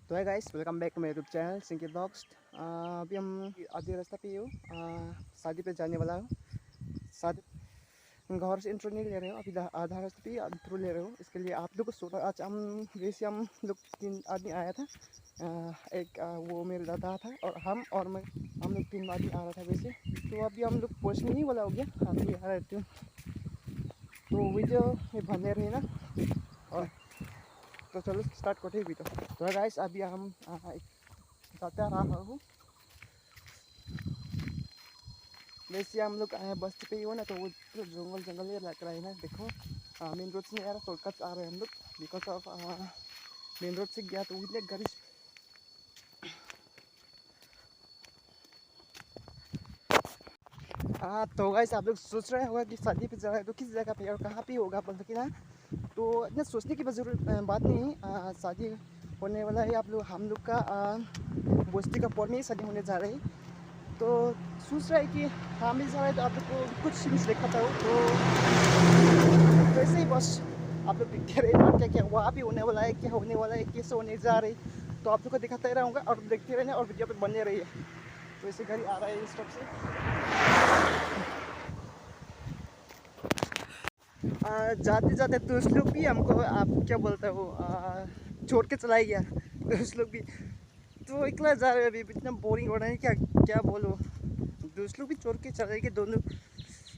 तो है guys, welcome back to my YouTube channel Sinki vlogs. अभी हम आधे रास्ता पे हूँ, शादी पे जाने वाला हूँ। शादी घर से इंट्रो नहीं ले रहे हो, अभी आधा रास्ते पे इंट्रो ले रहे हो। इसके लिए आप लोग को आज हम लोग 3 आदमी आया था। एक वो मेरे दादा था और हम लोग 3 आदमी आ रहा था वैसे। तो अभी हम लोग पहुँचने ही वाला हो गया, अभी आ रहे थे। तो वीडियो में बने रहे ना। और तो चलो स्टार्ट करते हैं वीडियो। तो गाइस, अभी हम जाते रहा हूँ। वैसे हम लोग आए बस पे ही हो ना, तो वो जंगल जंगल ही लग रहा है ना। देखो मेन रोड से नहीं आ रहा, शॉर्टकट आ रहे हैं हम लोग। बिकॉज ऑफ मेन रोड से गया तो इतने गाड़ी। तो गाइस, आप लोग सोच रहे होगा कि शादी पे जा रहे हैं तो किस जगह पे और कहाँ पे होगा बोल सके ना। तो इतना सोचने की बात नहीं। शादी होने वाला है हम लोग का बस्ती का पौर में ही शादी होने जा रहे हैं। तो सोच रहा है कि हम भी जा रहे हैं, तो आप लोग को कुछ सीन्स दिखाता हूँ। तो वैसे ही बस आप लोग देखते रहे क्या क्या वहाँ भी होने वाला है, क्या होने वाला है, कैसे होने जा रही। तो आप लोग को दिखाते रहूँगा और देखते रहना और वीडियो पे बने रहिए। तो ऐसे गाड़ी आ रहा है इस तरफ से। जाते जाते तो उस लोग भी हमको आप क्या बोलते हो छोड़ के चला गया। तो उस लोग भी तो इकला जा रहे हैं। अभी इतना बोरिंग हो रहा है, क्या क्या बोलो। दोस्त लोग भी छोड़ के चले गए, दोनों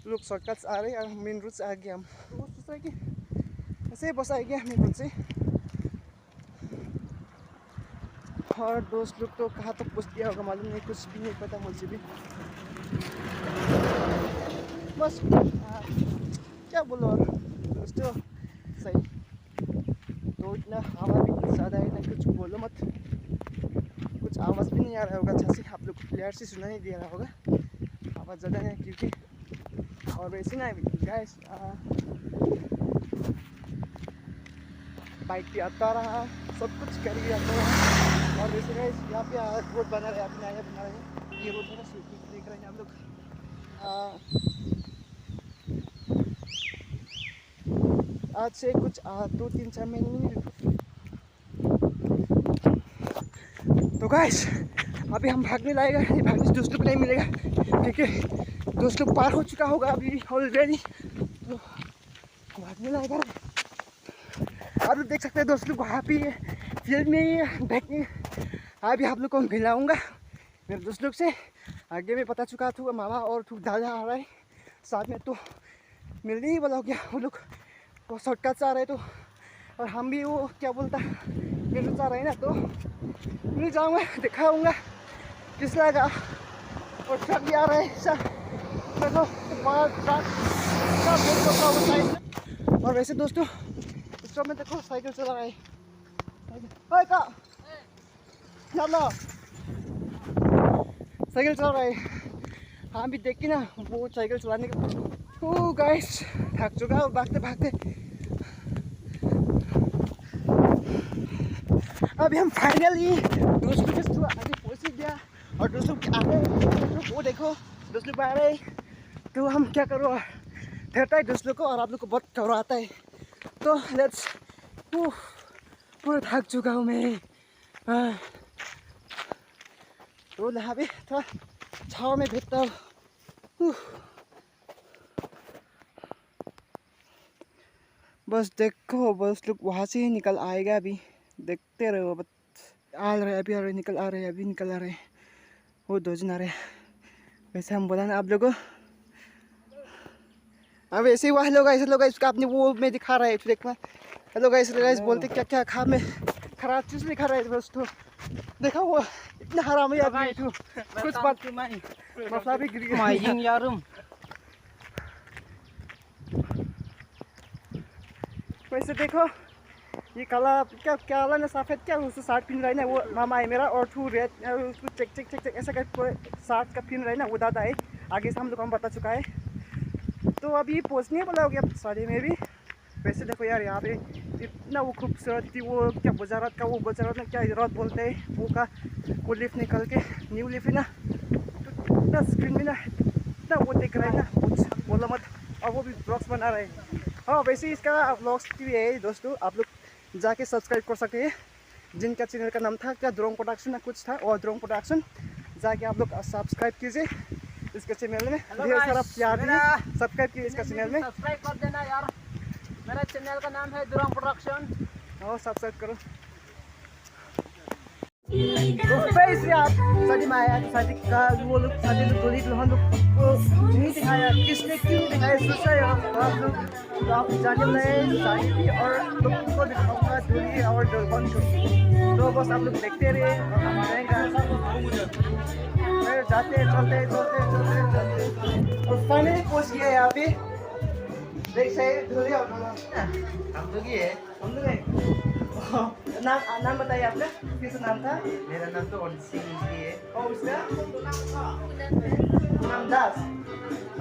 लोग शॉर्टकट्स आ रहे हैं और मेन रोड से आ गया हम। तो वो सोच रहे कि ऐसे ही बस आ गया मेन रोड से। और दोस्त लोग तो कहाँ तक पहुँच दिया होगा मालूम नहीं, कुछ भी नहीं पता मुझे भी। बस क्या बोलो और दोस्तों, सही। तो इतना हवा भी ज़्यादा है ना, कुछ बोलो मत। कुछ आवाज़ भी नहीं आ रहा होगा अच्छा से, आप लोग क्लियर से सुना नहीं दे रहा होगा, आवाज़ ज़्यादा है क्योंकि। और वैसे ना गैस बाइक पे आता रहा, सब कुछ कर ही आता रहा। और वैसे गैस यहाँ पे रोड बना रहे, अभी नया बना रहे हैं। ये रोड है ना, देख रहे हैं हम लोग। आज से कुछ 2-3-4 महीने। तो गाइस, अभी हम भागने लाएगा, भागने से दोस्त लोग नहीं मिलेगा क्योंकि दोस्त लोग पार हो चुका होगा अभी ऑलरेडी। तो भागने लाएगा। और देख सकते हैं दोस्त लोग वहाँ पे फील्ड में बैठने। अभी आप लोग को मिलाऊंगा मेरे दोस्त लोग से। आगे में पता चुका था मामा और दादा आ रहा है साथ में, तो मिलने ही वाला हो गया। वो लोग तो शॉर्टकट से आ रहे तो, और हम भी वो क्या बोलता मिल जा रहे हैं ना, तो मिल जाऊँगा, दिखाऊँगा किस लगा। और ट्रक भी आ रहा है सर, देखो ट्रक। और वैसे दोस्तों इस समय में देखो साइकिल चला रहा है। चलो साइकिल चला रहा है। हाँ भी देख के ना वो साइकिल चलाने का। ओ गाइस, थक चुका है भागते भागते। अभी हम फाइनली दोस्त लोग के आगे पहुँच गया। और दोस्त लोग आ रहे, वो देखो दोस्त लोग आ रहे। तो हम क्या करो, ठहरता है दोस्त लोग को और आप लोग को बहुत घबराता है। तो लेट्स, पूरा थक चुका हूँ मैं। तो यहाँ पे थोड़ा छाँव में बैठता हूँ। बस देखो बस लोग वहाँ से ही निकल आएगा, अभी देखते रहो। बस आ रहे अभी आ रहे, निकल आ रहे अभी निकल आ रहे। वो 2 जन आ रहे। वैसे हम बोला ना आप लोगों को। अब ऐसे ही हुआ। हेलो गाइस, हेलो गाइस, आपने वो में दिखा रहा है देखना। हेलो गाइस, हेलो गाइस बोलते क्या क्या खा में खराब चीज़ दिखा रहा है। बस तो देखो वो इतना हराम है आदमी तो कुछ बात मसला भी गिर गया। वैसे देखो ये काला क्या काला ना सफ़ेद क्या उसको शर्ट पहन रहा है ना, वो मामा है मेरा। और टू रेड उसको चेक चेक चेक चेक ऐसा कर शर्ट का पहन रहा है ना, वो दादा है। आगे से हम लोग हम बता चुका है। तो अभी पहुँचने वाला हो गया शादी में भी। वैसे देखो यार, यहाँ पे इतना वो खूबसूरत थी वो क्या वजारत का, वो वजारत में क्या इजरात बोलते हैं वो का, वो लिफ्ट निकल के न्यू लिफ्ट है ना। तो इतना स्क्रीन में ना इतना वो देख रहा है ना, कुछ बोलो मत। और वो भी ब्लॉग्स बना रहे हैं। हाँ वैसे इसका ब्लॉग्स भी है दोस्तों, आप लोग जाके सब्सक्राइब कर सकते हैं। जिनका चैनल का नाम था क्या ड्रोन प्रोडक्शन ना कुछ था, और ड्रोन प्रोडक्शन जाके आप लोग सब्सक्राइब कीजिए इसके चैनल में, ढेर सारा प्यार दिए, सब्सक्राइब कीजिए इसका चैनल में, सब्सक्राइब कर देना यार। मेरा चैनल का नाम है ड्रोन प्रोडक्शन, और सब्सक्राइब करो। तो फेस आप शादी में आया, शादी का वो लोग शादी में दूरी तो हम लोग को नहीं दिखाया, किसने क्यों दिखाया सोचा है आप लोग, तो आप जाने वाले हैं शादी भी, और लोग को दिखाऊंगा दूरी और दुल्हन को, तो बस आप लोग देखते रहिए और हम रहेंगे जाते चलते चलते चलते चलते और फाइनली पहुंच गया यहाँ पे, देख सही दूरी और हम लोग ही है, हम लोग है। नाम बताइए आपका, किस नाम था? मेरा नाम तो और सिंह है। और उसका नाम दास।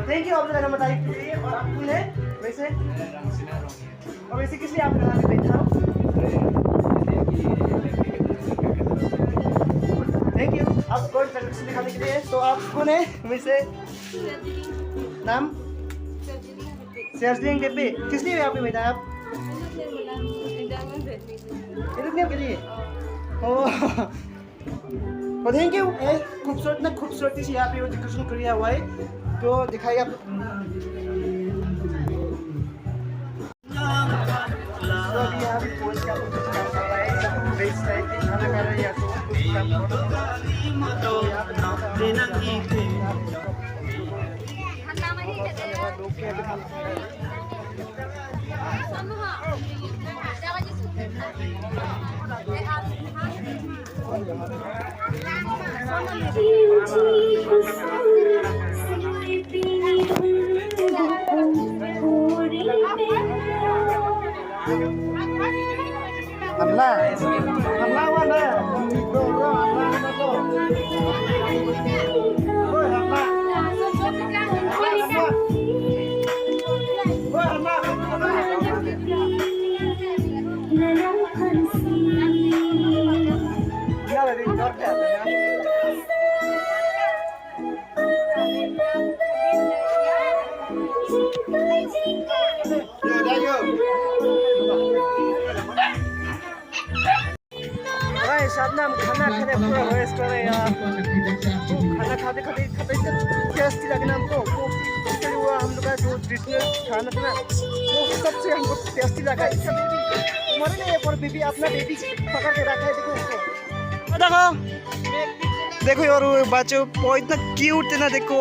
थैंक यू आप लोग नाम बताइए के लिए, और आप कौन है वैसे? और वैसे किस लिए आप यहाँ पे बैठा हो? थैंक यू आप कौन प्रेजेंटेशन दिखाने के लिए। तो आप कौन है वैसे? नाम? सर्जलिंग डेबी। किस लिए यहाँ पे बैठा है आप? इंटरव्यू के लिए। Oh thank you. खूबसूरत ना खूबसूरती से यहाँ पे वो डेकोरेशन किया हुआ है, तो दिखाइए आप। तो अभी यहाँ पे पोस्ट का कुछ काम कर रहा है, सब बेच रहे हैं, खाना खा रहे हैं या तो कुछ काम कर रहे Allah wala bro साथ हम खाना खाने पूरा रेस्ट कर रहे हैं यार, खाना खाते खाते खाते टेस्टी लगे ना हमको, इसके लिए वो हम लोग का जो ट्रेडिशनल खाना था ना वो सबसे हमको टेस्टी लगा। इसका बेबी मरे नहीं है, पर बेबी अपना बेबी पकड़ के रखा है, देखो उसको, देखो देखो यार वो बच्चों वो इतना क्यूट है ना, देखो